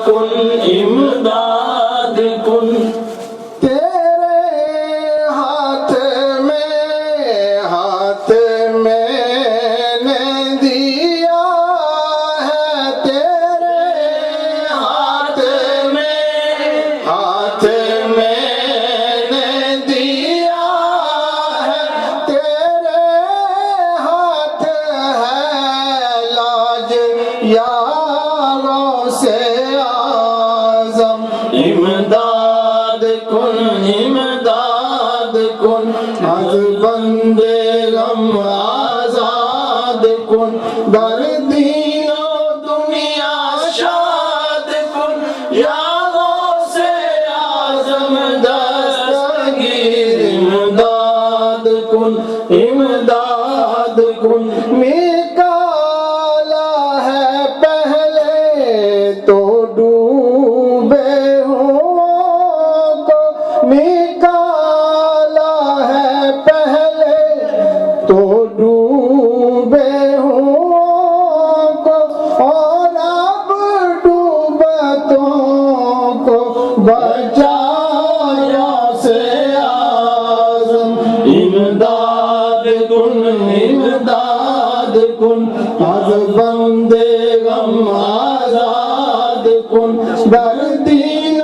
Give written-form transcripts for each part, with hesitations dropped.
کن امداد کن تیرے ہاتھ میں نے دیا ہے، تیرے ہاتھ میں نے دیا ہے، تیرے ہاتھ ہے لاج یاروں سے اعظم امداد کن امداد کن از بندے غم آزاد کن، در دین و دنیا شاد کن یاروں سے اعظم دستگیر امداد کن امداد کن نکالا ہے پہلے تو ڈوبے ہوں کو، نکالا ہے پہلے تو ڈوبے ہوں کو، اور اب ڈوبتوں کو بچایا سے اعظم امداد کن امداد کن از بندے غم آزاد کن، در دین و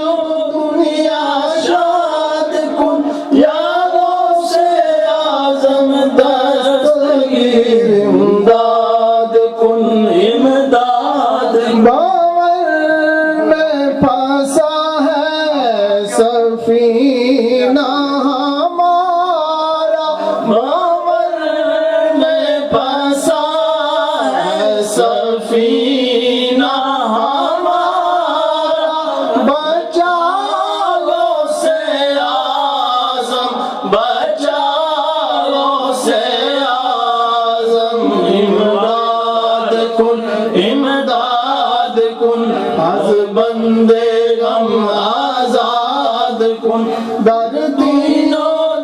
دنیا شاد کن یاروں سے اعظم دستگیر امداد کن امداد کن باور میں پھنسا ہے سفینہ ہمارا، باور میں پھنسا ہے سفینہ ہمارا، بچا بچالوں سے اعظم بچالوں سے اعظم امداد کن امداد کن از بندے غم آزاد کن در دین و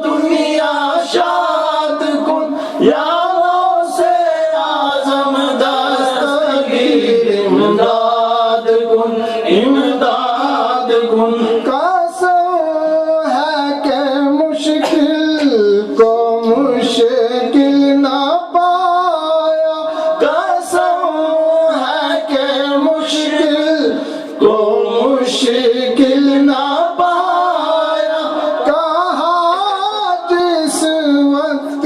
دنیا شاد کن یاروں سے اعظم دستگیر امداد کن امداد کن قسم ہے کہ مشکل کو مشکل نہ پایا، قسم ہے کہ مشکل کو مشکل نہ پایا، کہا جس وقت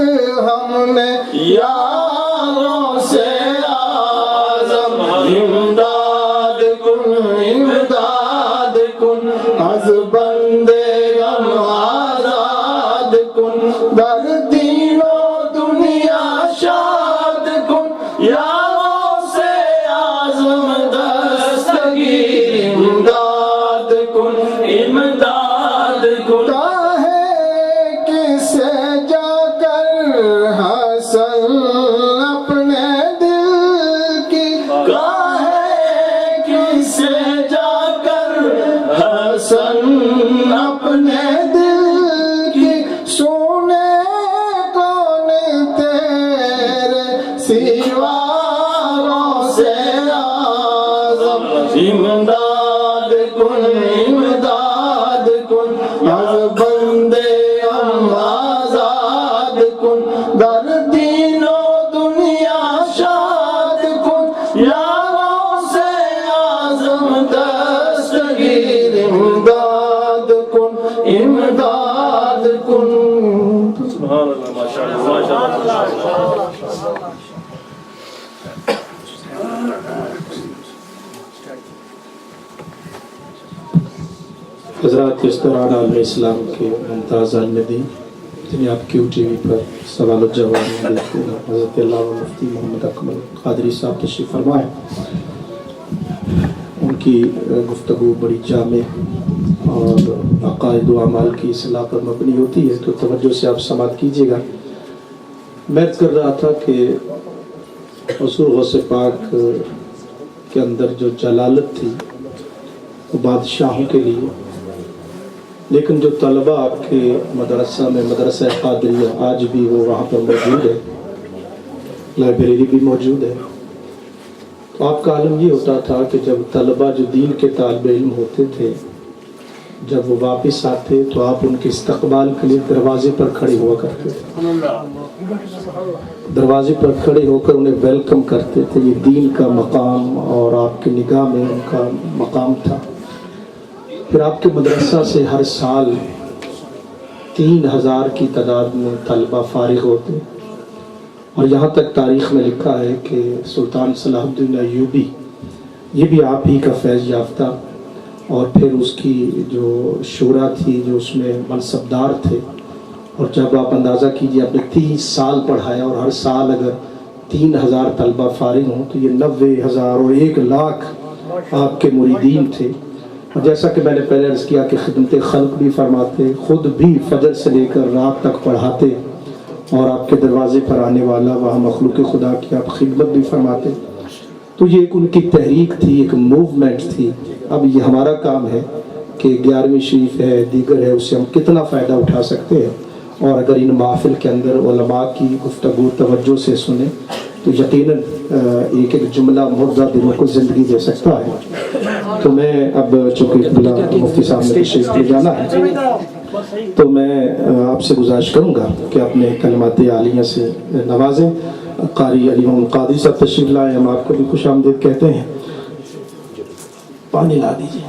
ہم نے یاروں سے اعظم امداد کن امداد کن از بندے غم آزاد کن در دین و دنیا شاد کن یاروں سے اعظم دستگیر امداد کن امداد کن کاہے کسے جا کر حسن اپنے دل کی، کاہے کسے جا کر حسن اپنے دل کی، سونے کون تیرے سوا سے اعظم امداد کن امداد کن از بندے ہم آزاد کن در دین و دنیا شاد کن یاروں سے اعظم دستگیر امداد کن امداد کن سبحان اللہ ماشاءاللہ حضرات اس دوران علیہ السلام کے ممتاز عالمدین جنہیں آپ کیو ٹی وی پر سوال و جواب میں دیکھتے ہیں، حضرت علامہ مفتی محمد اکمل قادری صاحب تشریف فرمائے. ان کی گفتگو بڑی جامع اور عقائد و اعمال کی اصلاح پر مبنی ہوتی ہے، تو توجہ سے آپ سماعت کیجیے گا. میں کر رہا تھا کہ حضور غوث پاک کے اندر جو جلالت تھی وہ بادشاہوں کے لیے، لیکن جو طلبہ آپ کے مدرسہ میں مدرسہ قادریہ آج بھی وہ وہاں پر موجود ہے، لائبریری بھی موجود ہے، آپ کا عالم یہ ہوتا تھا کہ جب طلبہ جو دین کے طالب علم ہوتے تھے جب وہ واپس آتے تو آپ ان کے استقبال کے لیے دروازے پر کھڑے ہوا کرتے تھے، دروازے پر کھڑے ہو کر انہیں ویلکم کرتے تھے. یہ دین کا مقام اور آپ کی نگاہ میں ان کا مقام تھا. پھر آپ کے مدرسہ سے ہر سال 3000 کی تعداد میں طلبہ فارغ ہوتے، اور یہاں تک تاریخ میں لکھا ہے کہ سلطان صلاح الدین ایوبی یہ بھی آپ ہی کا فیض یافتہ، اور پھر اس کی جو شورا تھی جو اس میں منصبدار تھے، اور جب آپ اندازہ کیجئے آپ نے 30 سال پڑھایا اور ہر سال اگر 3000 طلبہ فارغ ہوں تو یہ 90,000 اور 1,00,000 آپ کے مریدین تھے. اور جیسا کہ میں نے پہلے عرض کیا کہ خدمت خلق بھی فرماتے، خود بھی فجر سے لے کر رات تک پڑھاتے، اور آپ کے دروازے پر آنے والا وہاں مخلوق خدا کی آپ خدمت بھی فرماتے. تو یہ ایک ان کی تحریک تھی، ایک موومنٹ تھی. اب یہ ہمارا کام ہے کہ 11ویں شریف ہے، دیگر ہے، اس سے ہم کتنا فائدہ اٹھا سکتے ہیں. اور اگر ان محافل کے اندر علماء کی گفتگو توجہ سے سنیں تو یقیناً ایک ایک جملہ مردہ دلوں کو زندگی دے سکتا ہے. تو میں اب چونکہ مفتی صاحب نے تشریف لے جانا ہے تو میں آپ سے گزارش کروں گا کہ اپنے کلمات عالیہ سے نوازیں. قاری علی محمد قادری صاحب تشریف لائے، ہم آپ کو بھی خوش آمدید کہتے ہیں. پانی لا دیجیے،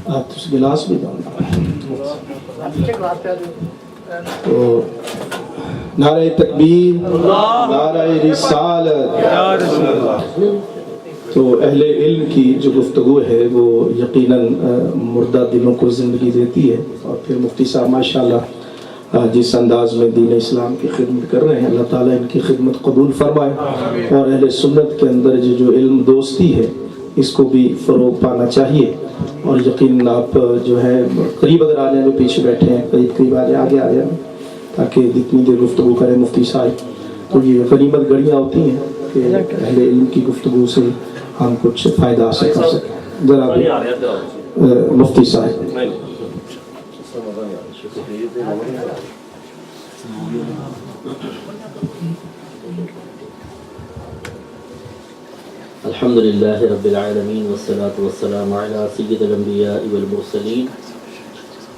آپ اس گلاس بھی دو. تو نعرہ تکبیر، نعرہ رسالت. تو اہل علم کی جو گفتگو ہے وہ یقیناً مردہ دلوں کو زندگی دیتی ہے. اور پھر مفتی صاحب ماشاءاللہ جس انداز میں دین اسلام کی خدمت کر رہے ہیں، اللہ تعالیٰ ان کی خدمت قبول فرمائے، اور اہل سنت کے اندر جو علم دوستی ہے اس کو بھی فروغ پانا چاہیے. اور یقیناً آپ جو ہے قریب اگر آ جائیں، پیچھے بیٹھے ہیں، قریب آ جائیں، آگے آ جائیں تاکہ جتنی دیر گفتگو کریں مفتی صاحب. تو یہ غنیمت گھڑیاں ہوتی ہیں کہ اہل علم کی گفتگو سے ہم کچھ فائدہ حاصل کر سکیں. ذرا مفتی صاحب. الحمد لله رب العالمين والصلاة والسلام على سيد الأنبياء والمرسلين.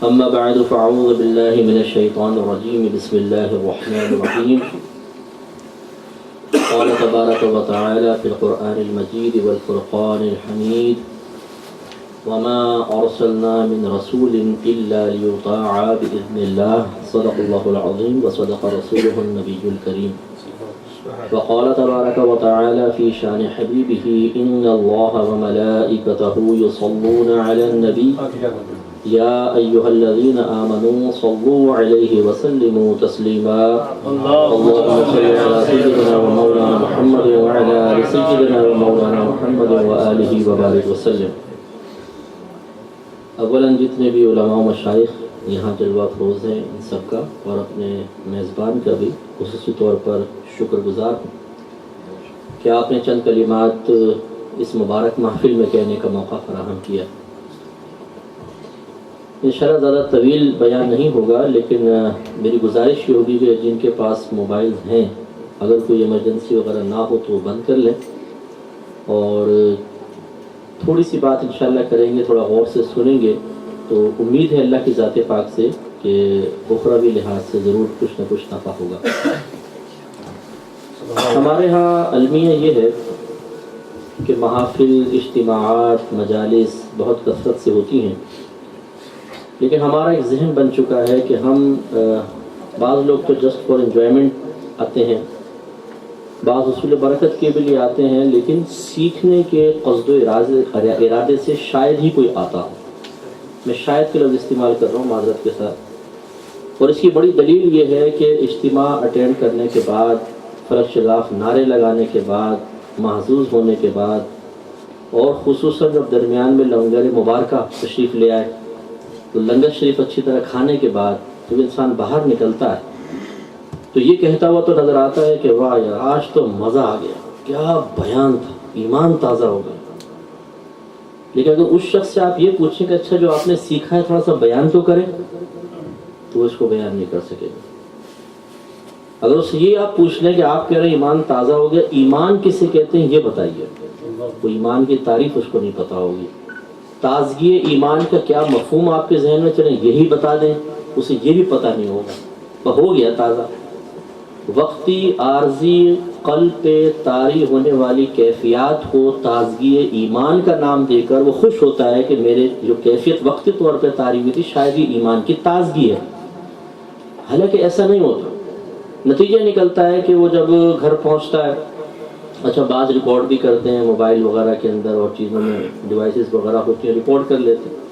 أما بعد فأعوذ بالله من الشيطان الرجيم. بسم الله الرحمن الرحيم. قال تبارك وتعالى في القرآن المجيد والفرقان الحميد: وما أرسلنا من رسول إلا ليطاع بإذن الله. صدق الله العظيم وصدق رسوله النبي الكريم. وقال تبارك وتعالى في شان حبيبه: إن الله وملائكته يصلون على النبي يا أيها الذين آمنوا صلوا عليه وسلموا تسليما. اللهم صل على سيدنا ومولانا محمد وعلى آل سيدنا ومولانا محمد وآله وبارك وسلم. اولاً جتنے بھی علماء و مشائخ یہاں جلوہ افروز ہیں ان سب کا، اور اپنے میزبان کا بھی خصوصی طور پر شکر گزار ہوں کہ آپ نے چند کلمات اس مبارک محفل میں کہنے کا موقع فراہم کیا. انشاءاللہ زیادہ طویل بیان نہیں ہوگا، لیکن میری گزارش یہ ہوگی کہ جن کے پاس موبائل ہیں اگر کوئی ایمرجنسی وغیرہ نہ ہو تو وہ بند کر لیں، اور تھوڑی سی بات انشاءاللہ کریں گے، تھوڑا غور سے سنیں گے تو امید ہے اللہ کی ذات پاک سے کہ اخروی لحاظ سے ضرور کچھ نہ کچھ نفع ہوگا. ہمارے ہاں المیہ یہ ہے کہ محافل، اجتماعات، مجالس بہت کثرت سے ہوتی ہیں، لیکن ہمارا ایک ذہن بن چکا ہے کہ ہم بعض لوگ تو جسٹ فار انجوائمنٹ آتے ہیں، بعض حصول برکت کے بھی لیے آتے ہیں، لیکن سیکھنے کے قصد و ارادے سے شاید ہی کوئی آتا ہو. میں شاید کے لفظ استعمال کر رہا ہوں معذرت کے ساتھ. اور اس کی بڑی دلیل یہ ہے کہ اجتماع اٹینڈ کرنے کے بعد، فلک شگاف نعرے لگانے کے بعد، محظوظ ہونے کے بعد، اور خصوصاً جب درمیان میں لنگر مبارکہ تشریف لے آئے تو لنگر شریف اچھی طرح کھانے کے بعد جب انسان باہر نکلتا ہے تو یہ کہتا ہوا تو نظر آتا ہے کہ واہ یار آج تو مزہ آ گیا، کیا بیان تھا، ایمان تازہ ہو گیا. لیکن اگر اس شخص سے آپ یہ پوچھیں کہ اچھا جو آپ نے سیکھا ہے تھوڑا سا بیان تو کریں، تو اس کو بیان نہیں کر سکے گا. اگر اس سے یہ آپ پوچھ لیں کہ آپ کہہ رہے ہیں ایمان تازہ ہو گیا، ایمان کسے کہتے ہیں یہ بتائیے، وہ ایمان کی تعریف اس کو نہیں پتہ ہوگی۔ تازگی ایمان کا کیا مفہوم آپ کے ذہن میں چلے یہی بتا دیں، اسے یہ بھی پتہ نہیں ہوگا، وہ ہو گیا تازہ۔ وقتی عارضی قلب پہ طاری ہونے والی کیفیات کو تازگی ایمان کا نام دے کر وہ خوش ہوتا ہے کہ میرے جو کیفیت وقتی طور پہ طاری ہوئی تھی شاید یہ ایمان کی تازگی ہے، حالانکہ ایسا نہیں ہوتا۔ نتیجہ نکلتا ہے کہ وہ جب گھر پہنچتا ہے، اچھا بعض ریکارڈ بھی کرتے ہیں موبائل وغیرہ کے اندر اور چیزوں میں ڈیوائسز وغیرہ ہوتی ہیں، ریکارڈ کر لیتے ہیں۔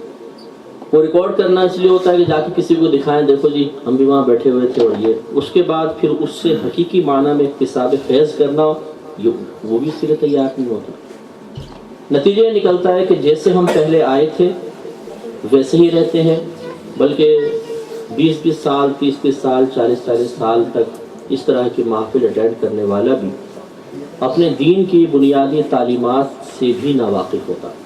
وہ ریکارڈ کرنا اس لیے ہوتا ہے کہ جا کے کسی کو دکھائیں دیکھو جی ہم بھی وہاں بیٹھے ہوئے تھے، اور یہ اس کے بعد پھر اس سے حقیقی معنی میں اکتساب فیض کرنا وہ بھی اس لیے تیار نہیں ہوتا۔ نتیجہ یہ نکلتا ہے کہ جیسے ہم پہلے آئے تھے ویسے ہی رہتے ہیں، بلکہ 20 سال 30 سال 40 سال تک اس طرح کی محفل اٹینڈ کرنے والا بھی اپنے دین کی بنیادی تعلیمات سے بھی ناواقف ہوتا ہے۔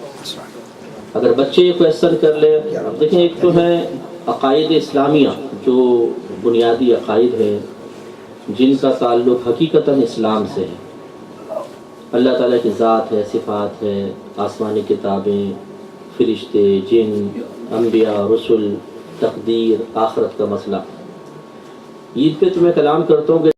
اگر بچے یہ کویسچن کر لیں، اب دیکھیں ایک تو ہے عقائد اسلامیہ جو بنیادی عقائد ہیں جن کا تعلق حقیقتاً اسلام سے ہے، اللہ تعالیٰ کی ذات ہے، صفات ہے، آسمانی کتابیں، فرشتے، جن، انبیاء، رسل، تقدیر، آخرت کا مسئلہ۔ عید پہ تو میں کلام کرتا ہوں کہ